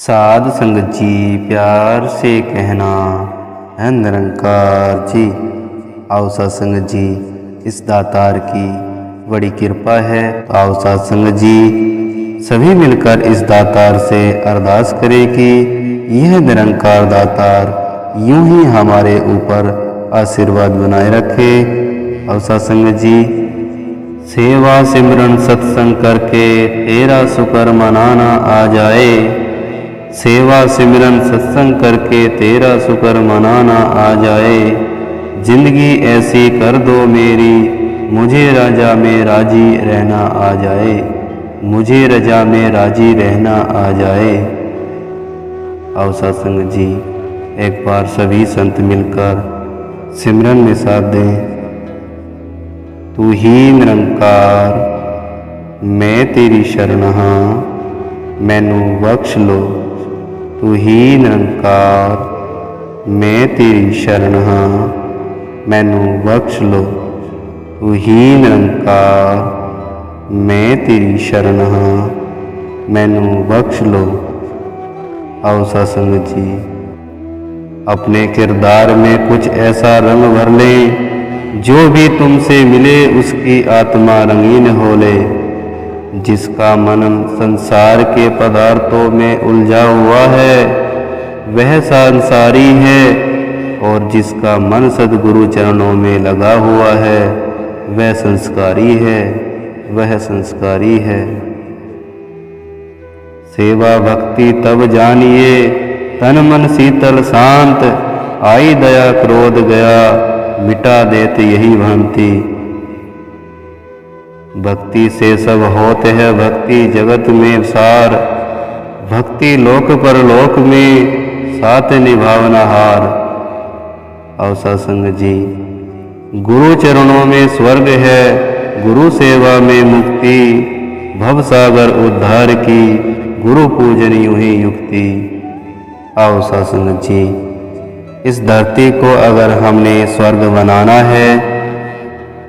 साध संगत जी प्यार से कहना है निरंकार जी। आओ साध संगत जी, इस दातार की बड़ी कृपा है। तो आओ साध संगत जी सभी मिलकर इस दातार से अरदास करें कि यह निरंकार दातार यूं ही हमारे ऊपर आशीर्वाद बनाए रखे। आओ साध संगत जी, सेवा सिमरन सत्संग करके तेरा शुक्र मनाना आ जाए। सेवा सिमरन सत्संग करके तेरा शुक्र मनाना आ जाए। जिंदगी ऐसी कर दो मेरी, मुझे रजा में राजी रहना आ जाए। मुझे रजा में राजी रहना आ जाए। आओ साध संगत जी, एक बार सभी संत मिलकर सिमरन में साथ दें। तू ही निरंकार मैं तेरी शरण हां, मैनू बख्श लो। तू ही निरंकार मैं तेरी शरण हां, मैनू बख्श लो। तू ही निरंकार मैं तेरी शरण हां, मैनू बख्श लो। आओ साध संगत जी, अपने किरदार में कुछ ऐसा रंग भर लें, जो भी तुमसे मिले उसकी आत्मा रंगीन हो ले। जिसका मन संसार के पदार्थों में उलझा हुआ है वह संसारी है, और जिसका मन सद्गुरु चरणों में लगा हुआ है वह संस्कारी है, वह संस्कारी है। सेवा भक्ति तब जानिए तन मन शीतल शांत, आई दया क्रोध गया मिटा देते यही भ्रांति। भक्ति से सब होते हैं भक्ति जगत में सार, भक्ति लोक परलोक में साथ निभावना हार। आओ साध संगत जी, गुरु चरणों में स्वर्ग है, गुरु सेवा में मुक्ति। भव सागर उद्धार की गुरु पूजन यूं ही युक्ति। आओ साध संगत जी, इस धरती को अगर हमने स्वर्ग बनाना है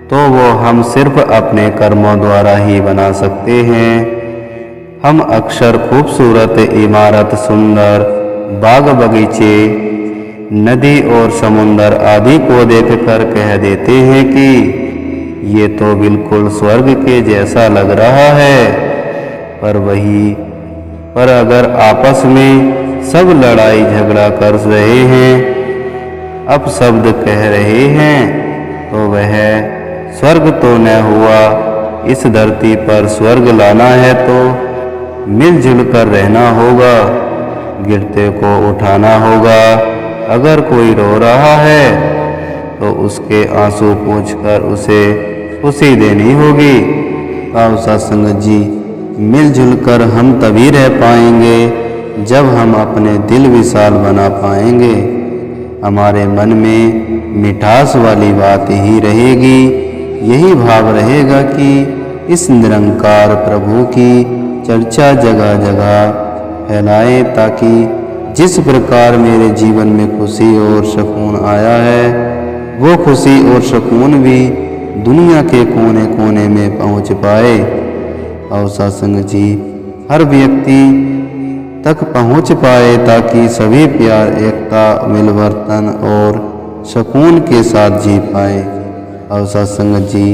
तो वो हम सिर्फ अपने कर्मों द्वारा ही बना सकते हैं। हम अक्सर खूबसूरत इमारत, सुंदर बाग बगीचे, नदी और समुंदर आदि को देखकर कह देते हैं कि ये तो बिल्कुल स्वर्ग के जैसा लग रहा है। पर अगर आपस में सब लड़ाई झगड़ा कर रहे हैं, अपशब्द कह रहे हैं, तो वह स्वर्ग तो न हुआ। इस धरती पर स्वर्ग लाना है तो मिलजुल कर रहना होगा, गिरते को उठाना होगा। अगर कोई रो रहा है तो उसके आंसू पोंछकर उसे खुशी देनी होगी। आओ साध संगत जी, मिलजुल कर हम तभी रह पाएंगे जब हम अपने दिल विशाल बना पाएंगे। हमारे मन में मिठास वाली बात ही रहेगी, यही भाव रहेगा कि इस निरंकार प्रभु की चर्चा जगह जगह फैलाए, ताकि जिस प्रकार मेरे जीवन में खुशी और सुकून आया है वो खुशी और सुकून भी दुनिया के कोने कोने में पहुंच पाए। और साध संगत जी, हर व्यक्ति तक पहुंच पाए ताकि सभी प्यार, एकता, मिलवर्तन और सुकून के साथ जी पाए। और साध संगत जी,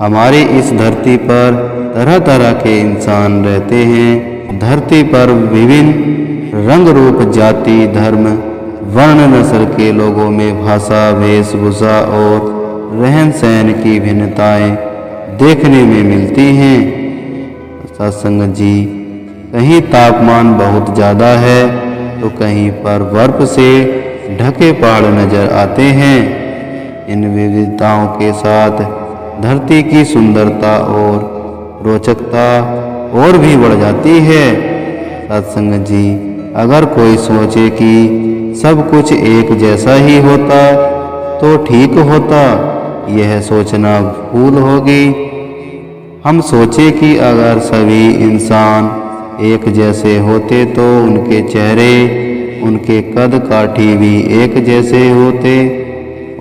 हमारी इस धरती पर तरह तरह के इंसान रहते हैं। धरती पर विभिन्न रंग रूप, जाति, धर्म, वर्ण, नस्ल के लोगों में भाषा, वेशभूषा और रहन सहन की भिन्नताएं देखने में मिलती हैं। साध संगत जी, कहीं तापमान बहुत ज़्यादा है तो कहीं पर बर्फ से ढके पहाड़ नजर आते हैं। इन विविधताओं के साथ धरती की सुंदरता और रोचकता और भी बढ़ जाती है। साध संगत जी, अगर कोई सोचे कि सब कुछ एक जैसा ही होता तो ठीक होता, यह सोचना भूल होगी। हम सोचे कि अगर सभी इंसान एक जैसे होते तो उनके चेहरे, उनके कद काठी भी एक जैसे होते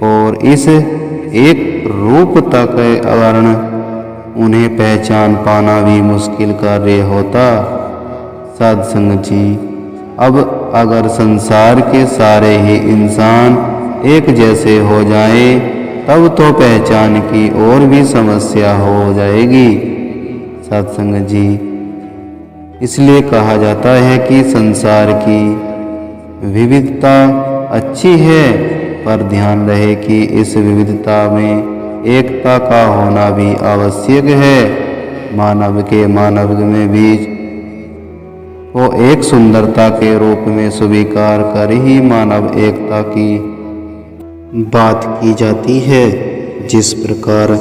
और इस एक रूपता के कारण उन्हें पहचान पाना भी मुश्किल कार्य होता। साध संगत जी, अब अगर संसार के सारे ही इंसान एक जैसे हो जाएं, तब तो पहचान की और भी समस्या हो जाएगी। सत्संग जी, इसलिए कहा जाता है कि संसार की विविधता अच्छी है, पर ध्यान रहे कि इस विविधता में एकता का होना भी आवश्यक है। मानव के मानव में बीच को एक सुंदरता के रूप में स्वीकार कर ही मानव एकता की बात की जाती है। जिस प्रकार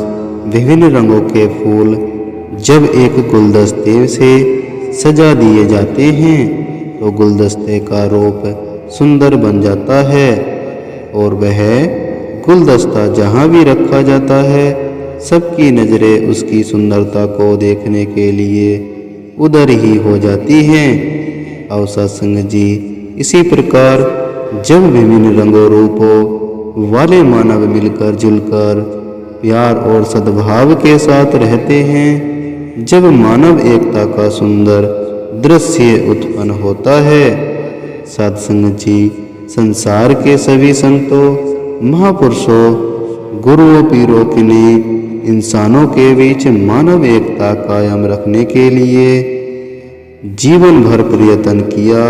विभिन्न रंगों के फूल जब एक गुलदस्ते से सजा दिए जाते हैं तो गुलदस्ते का रूप सुंदर बन जाता है, और वह गुलदस्ता जहाँ भी रखा जाता है सबकी नज़रें उसकी सुंदरता को देखने के लिए उधर ही हो जाती हैं। और सत्संग जी, इसी प्रकार जब विभिन्न रंगों रूपों वाले मानव मिलकर जुलकर प्यार और सद्भाव के साथ रहते हैं, जब मानव एकता का सुंदर दृश्य उत्पन्न होता है। सत्संग जी, संसार के सभी संतों, महापुरुषों, गुरुओं, पीरों ने इंसानों के बीच मानव एकता कायम रखने के लिए जीवन भर प्रयत्न किया,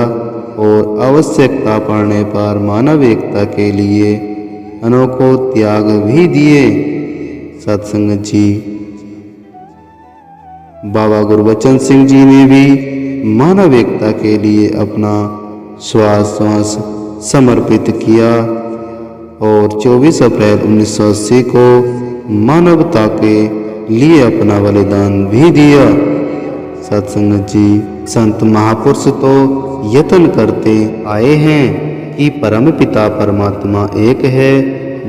और आवश्यकता पड़ने पर मानव एकता के लिए अनोखो त्याग भी दिए। सत्संग जी, बाबा गुरबचन सिंह जी ने भी मानव एकता के लिए अपना श्वास समर्पित किया, और 24 अप्रैल 1980 को मानवता के लिए अपना बलिदान भी दिया। सत्संग जी, संत महापुरुष तो यत्न करते आए हैं कि परम पिता परमात्मा एक है,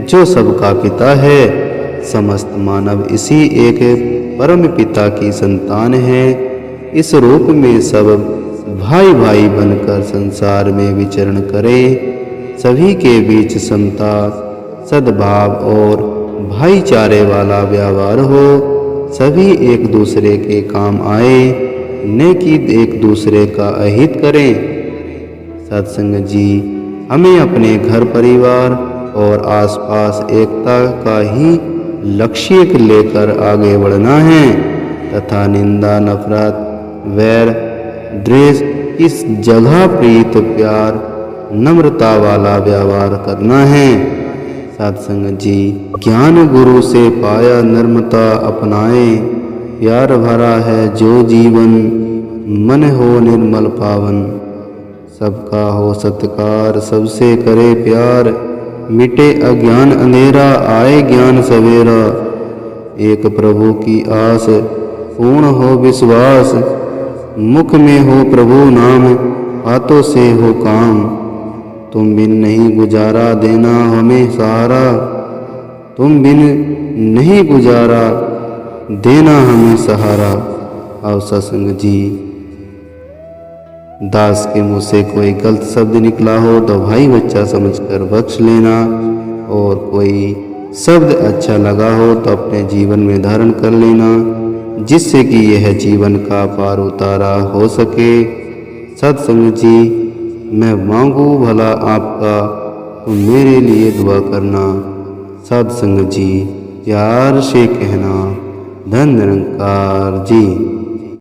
जो सबका पिता है। समस्त मानव इसी एक परम पिता की संतान है। इस रूप में सब भाई भाई बनकर संसार में विचरण करें, सभी के बीच समता, सद्भाव और भाईचारे वाला व्यवहार हो, सभी एक दूसरे के काम आए, न कि एक दूसरे का अहित करें। सत्संग जी, हमें अपने घर परिवार और आसपास एकता का ही लक्ष्य लेकर आगे बढ़ना है, तथा निंदा, नफरत, वैर, द्वेष इस जगह प्रीत, प्यार, नम्रता वाला व्यवहार करना है। सत्संग जी, ज्ञान गुरु से पाया, नम्रता अपनाए, प्यार भरा है जो जीवन, मन हो निर्मल पावन। सबका हो सत्कार, सबसे करे प्यार, मिटे अज्ञान अंधेरा, आए ज्ञान सवेरा। एक प्रभु की आस, पूर्ण हो विश्वास, मुख में हो प्रभु नाम, हाथों से हो काम। तुम बिन नहीं गुजारा, देना हमें सहारा, तुम बिन नहीं गुजारा, देना हमें सहारा। और सत्संग जी, दास के मुँह से कोई गलत शब्द निकला हो तो भाई बच्चा समझकर बख्श लेना, और कोई शब्द अच्छा लगा हो तो अपने जीवन में धारण कर लेना, जिससे कि यह जीवन का पार उतारा हो सके। सत्संग जी, मैं मांगू भला आपका, तो मेरे लिए दुआ करना। सत्संग जी, प्यार से कहना, धन निरंकार जी।